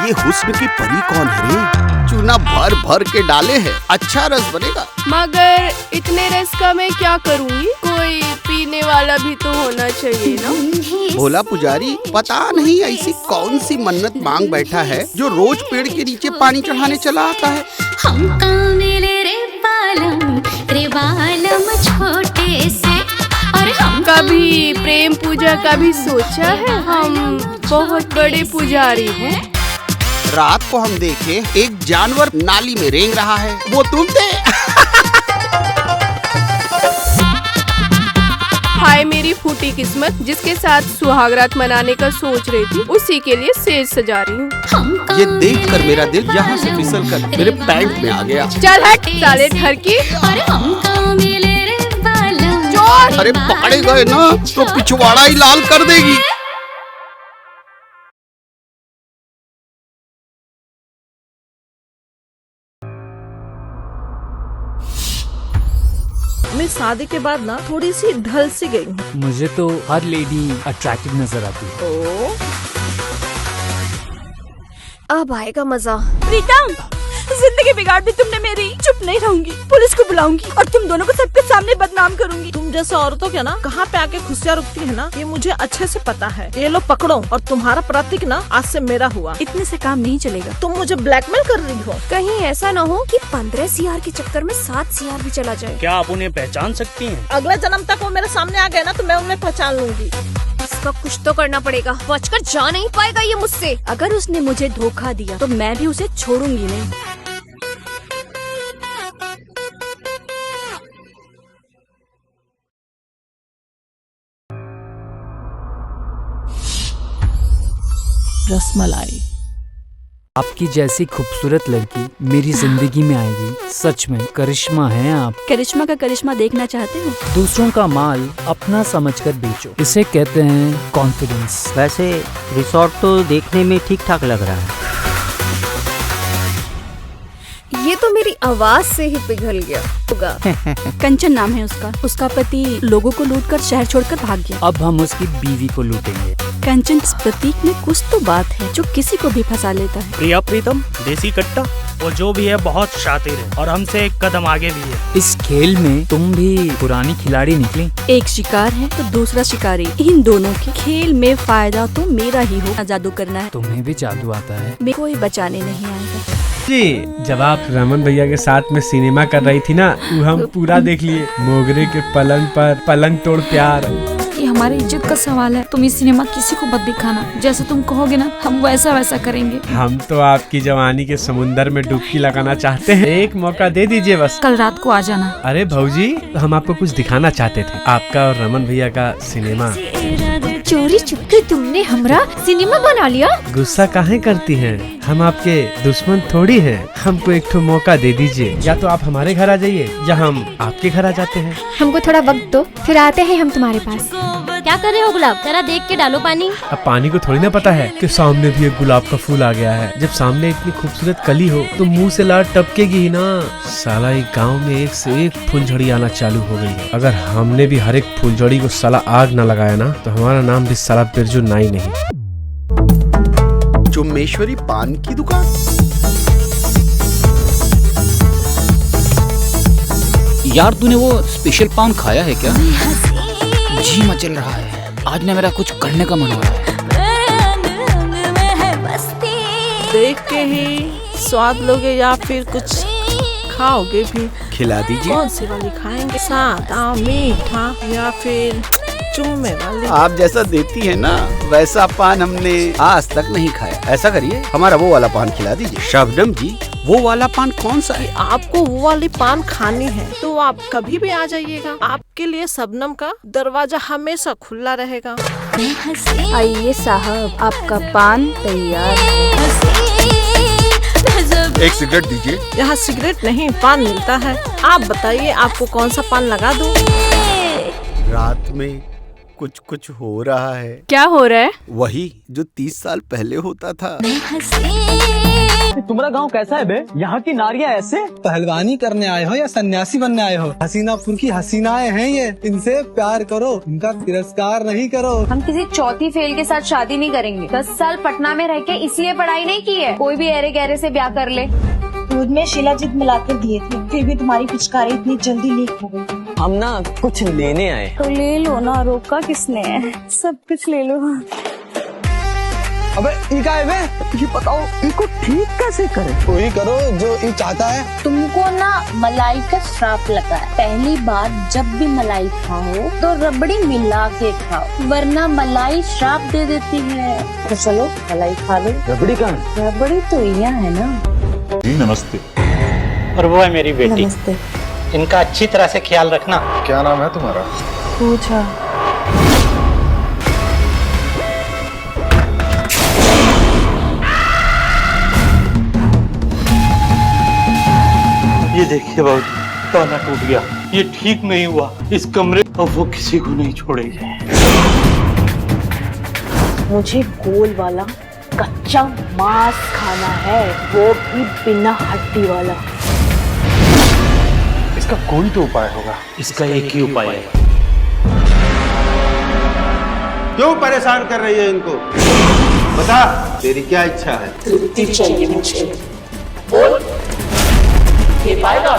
ये हुस्न की परी कौन है रे? चूना भर भर के डाले है, अच्छा रस बनेगा। मगर इतने रस का मैं क्या करूँगी? कोई पीने वाला भी तो होना चाहिए ना। भोला पुजारी पता नहीं ऐसी कौन सी मन्नत मांग बैठा है जो रोज पेड़ के नीचे पानी चढ़ाने चला आता है। छोटे से और कभी प्रेम पूजा का भी सोचा है? हम बहुत बड़े पुजारी हैं। रात को हम देखे एक जानवर नाली में रेंग रहा है, वो तुम थे। हाय मेरी फूटी किस्मत, जिसके साथ सुहागरात मनाने का सोच रही थी, उसी के लिए सेज सजा रही हूँ। ये देखकर मेरा दिल यहाँ से फिसल कर मेरे पैंट में आ गया। चल हट साले घर की। अरे पकड़े गए ना तो पिछवाड़ा ही लाल कर देगी। मैं शादी के बाद ना थोड़ी सी ढल सी गई हूँ। मुझे तो हर लेडी अट्रैक्टिव नजर आती है। अब आएगा मजा। प्रीतम, जिंदगी बिगाड़ दी तुमने मेरी। चुप नहीं रहूंगी, पुलिस को बुलाऊंगी और तुम दोनों को सबके सामने बदनाम करूंगी। तुम जैसे औरतों के ना कहाँ पे आके खुशियाँ रुकती है ना, ये मुझे अच्छे से पता है। ये लो पकड़ो, और तुम्हारा प्रतीक ना आज से मेरा हुआ। इतने से काम नहीं चलेगा। तुम मुझे ब्लैकमेल कर रही हो। कहीं ऐसा न हो कि 15 CR के चक्कर में 7 CR भी चला जाए। क्या आप उन्हें पहचान सकती हैं? अगले जन्म तक वो मेरे सामने आ गए ना तो मैं उन्हें पहचान लूंगी। इसका कुछ तो करना पड़ेगा, बचकर जा नहीं पाएगा ये मुझसे। अगर उसने मुझे धोखा दिया तो मैं भी उसे छोड़ूंगी नहीं। रसमलाई। आपकी जैसी खूबसूरत लड़की मेरी जिंदगी में आएगी। सच में करिश्मा है आप। करिश्मा का करिश्मा देखना चाहते हो? दूसरों का माल अपना समझकर बेचो, इसे कहते हैं कॉन्फिडेंस। वैसे रिसोर्ट तो देखने में ठीक ठाक लग रहा है। ये तो मेरी आवाज से ही पिघल गया होगा। कंचन नाम है उसका। उसका पति लोगों को लूटकर शहर छोड़कर भाग गया। अब हम उसकी बीवी को लूटेंगे। कंचन, इस प्रतीक में कुछ तो बात है जो किसी को भी फंसा लेता है। प्रिया प्रीतम देसी कट्टा, वो जो भी है बहुत शातिर है और हमसे एक कदम आगे भी है। इस खेल में तुम भी पुरानी खिलाड़ी निकली। एक शिकार है तो दूसरा शिकारी। इन दोनों के खेल में फायदा तो मेरा ही हो। जादू करना है। तुम्हें भी जादू आता है? मैं कोई बचाने नहीं आएगा। जी, जब आप रमन भैया के साथ में सिनेमा कर रही थी ना, वो हम पूरा देख लिए। मोगरे के पलंग पर पलंग तोड़ प्यार। ये हमारी इज्जत का सवाल है। तुम इस सिनेमा किसी को मत दिखाना। जैसे तुम कहोगे ना, हम वैसा वैसा करेंगे। हम तो आपकी जवानी के समुंदर में डुबकी लगाना चाहते हैं। एक मौका दे दीजिए बस। कल रात को आ जाना। अरे भौजी, हम आपको कुछ दिखाना चाहते थे, आपका और रमन भैया का सिनेमा। चोरी चुपके तुमने हमरा सिनेमा बना लिया। गुस्सा काहे करती हैं? हम आपके दुश्मन थोड़ी हैं। हमको एक ठो मौका दे दीजिए। या तो आप हमारे घर आ जाइए या हम आपके घर आ जाते हैं। हमको थोड़ा वक्त दो, फिर आते हैं हम तुम्हारे पास। क्या कर रहे हो गुलाब? जरा देख के डालो पानी। अब पानी को थोड़ी ना पता है कि सामने भी एक गुलाब का फूल आ गया है। जब सामने इतनी खूबसूरत कली हो तो मुंह से लार टपकेगी ही ना। साला एक गांव में एक से एक फुलझड़ी आना चालू हो गई है। अगर हमने भी हर एक फुलझड़ी को साला आग न लगाया ना तो हमारा नाम भी साला बिरजू नाई नहीं। चुम्मेश्वरी पान की दुकान। यार तूने वो स्पेशल पान खाया है क्या? जी मचल रहा है। आज ना मेरा कुछ करने का मन हो रहा है। देख के ही स्वाद लोगे या फिर कुछ खाओगे भी? खिला दीजिए। कौन सी वाली खाएंगे? सादा, मीठा या फिर चुम्मे वाली? आप जैसा देती है ना वैसा पान हमने आज तक नहीं खाया। ऐसा करिए, हमारा वो वाला पान खिला दीजिए। शबनम जी, वो वाला पान कौन सा है? आपको वो वाली पान खानी है तो आप कभी भी आ जाइएगा। आपके लिए शबनम का दरवाजा हमेशा खुला रहेगा। आइए साहब, आपका पान तैयार। एक सिगरेट दीजिए। यहाँ सिगरेट नहीं, पान मिलता है। आप बताइए आपको कौन सा पान लगा दूं? रात में कुछ कुछ हो रहा है। क्या हो रहा है? वही जो 30 साल पहले होता था। तुम्हारा गांव कैसा है बे? यहाँ की नारियाँ ऐसे पहलवानी करने आए हो या सन्यासी बनने आए हो? हसीनापुर की हसीनाएं हैं ये, इनसे प्यार करो, इनका तिरस्कार नहीं करो। हम किसी चौथी फेल के साथ शादी नहीं करेंगे। 10 साल पटना में रह के इसलिए पढ़ाई नहीं की है, कोई भी अरे गहरे से ब्याह कर ले। दूध में शिलाजीत मिलाकर दिए थे, फिर भी तुम्हारी पिचकारी इतनी जल्दी लीक हो गई। हम ना कुछ लेने आए। तो ले लो ना, रोका किसने? सब कुछ ले लो। अबे इका है बे? ये बताओ इनको ठीक कैसे करें? वही करो जो ये चाहता है। तुमको ना मलाई का श्राप लगा है। पहली बार जब भी मलाई खाओ तो रबड़ी मिला के खाओ, वरना मलाई श्राप दे देती है। तो चलो मलाई खा लो। रबड़ी कहाँ? रबड़ी तो यहाँ है ना। जी नमस्ते। और वो है मेरी बेटी। नमस्ते। इनका अच्छी तरह से ख्याल रखना। क्या नाम है तुम्हारा? पूछा। ये देखिए बाबूजी, ताला टूट गया। ये ठीक नहीं हुआ। इस कमरे अब वो किसी को नहीं छोड़ेंगे। मुझे गोल वाला कच्चा मांस खाना है, वो भी बिना हड्डी वाला। इसका कोई तो उपाय होगा। इसका एक ही उपाय है। क्यों परेशान कर रही है इनको? बता, तेरी क्या इच्छा है? तृप्ति चाहिए मुझे। बोल, ये पाएगा?